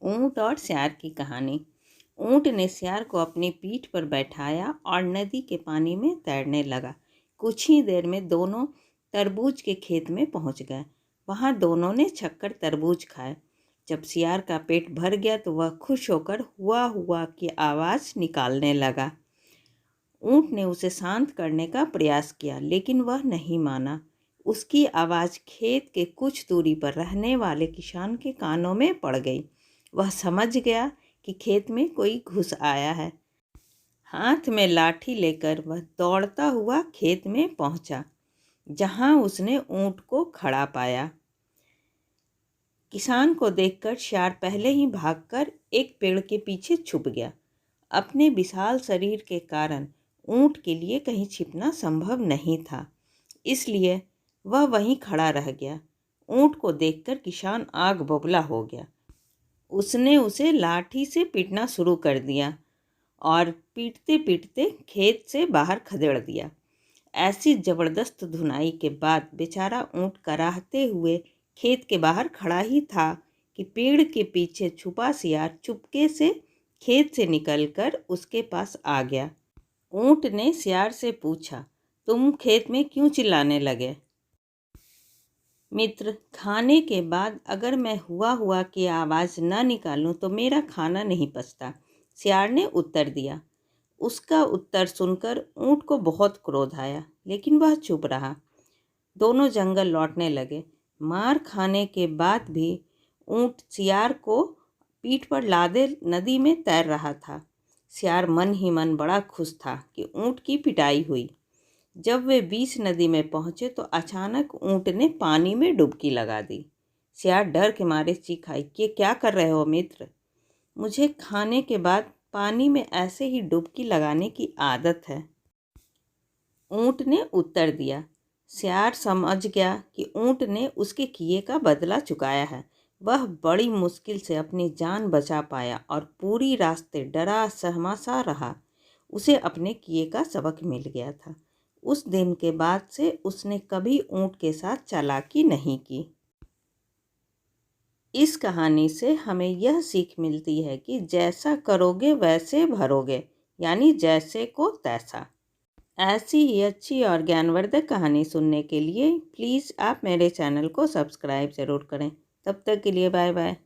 ऊंट और सियार की कहानी। ऊंट ने सियार को अपनी पीठ पर बैठाया और नदी के पानी में तैरने लगा। कुछ ही देर में दोनों तरबूज के खेत में पहुंच गए। वहां दोनों ने छक्कर तरबूज खाए। जब सियार का पेट भर गया तो वह खुश होकर हुआ हुआ की आवाज़ निकालने लगा। ऊंट ने उसे शांत करने का प्रयास किया, लेकिन वह नहीं माना। उसकी आवाज़ खेत के कुछ दूरी पर रहने वाले किसान के कानों में पड़ गई। वह समझ गया कि खेत में कोई घुस आया है। हाथ में लाठी लेकर वह दौड़ता हुआ खेत में पहुंचा, जहां उसने ऊंट को खड़ा पाया। किसान को देखकर सियार पहले ही भागकर एक पेड़ के पीछे छुप गया। अपने विशाल शरीर के कारण ऊंट के लिए कहीं छिपना संभव नहीं था, इसलिए वह वहीं खड़ा रह गया। ऊंट को देखकर किसान आग बबूला हो गया। उसने उसे लाठी से पीटना शुरू कर दिया और पीटते पीटते खेत से बाहर खदेड़ दिया। ऐसी जबरदस्त धुनाई के बाद बेचारा ऊंट कराहते हुए खेत के बाहर खड़ा ही था कि पेड़ के पीछे छुपा सियार चुपके से खेत से निकलकर उसके पास आ गया। ऊंट ने सियार से पूछा, तुम खेत में क्यों चिल्लाने लगे? मित्र, खाने के बाद अगर मैं हुआ की आवाज़ न निकालूं तो मेरा खाना नहीं पचता, सियार ने उत्तर दिया। उसका उत्तर सुनकर ऊंट को बहुत क्रोध आया, लेकिन वह चुप रहा। दोनों जंगल लौटने लगे। मार खाने के बाद भी ऊंट सियार को पीठ पर लादे नदी में तैर रहा था। सियार मन ही मन बड़ा खुश था कि ऊंट की पिटाई हुई। जब वे बीच नदी में पहुंचे तो अचानक ऊंट ने पानी में डुबकी लगा दी। सियार डर के मारे चीखा, ये क्या कर रहे हो मित्र? मुझे खाने के बाद पानी में ऐसे ही डुबकी लगाने की आदत है, ऊंट ने उत्तर दिया। सियार समझ गया कि ऊंट ने उसके किए का बदला चुकाया है। वह बड़ी मुश्किल से अपनी जान बचा पाया और पूरी रास्ते डरा सहमा सा रहा। उसे अपने किए का सबक मिल गया था। उस दिन के बाद से उसने कभी ऊंट के साथ चालाकी नहीं की। इस कहानी से हमें यह सीख मिलती है कि जैसा करोगे वैसे भरोगे, यानी जैसे को तैसा। ऐसी ही अच्छी और ज्ञानवर्धक कहानी सुनने के लिए प्लीज़ आप मेरे चैनल को सब्सक्राइब ज़रूर करें। तब तक के लिए बाय बाय।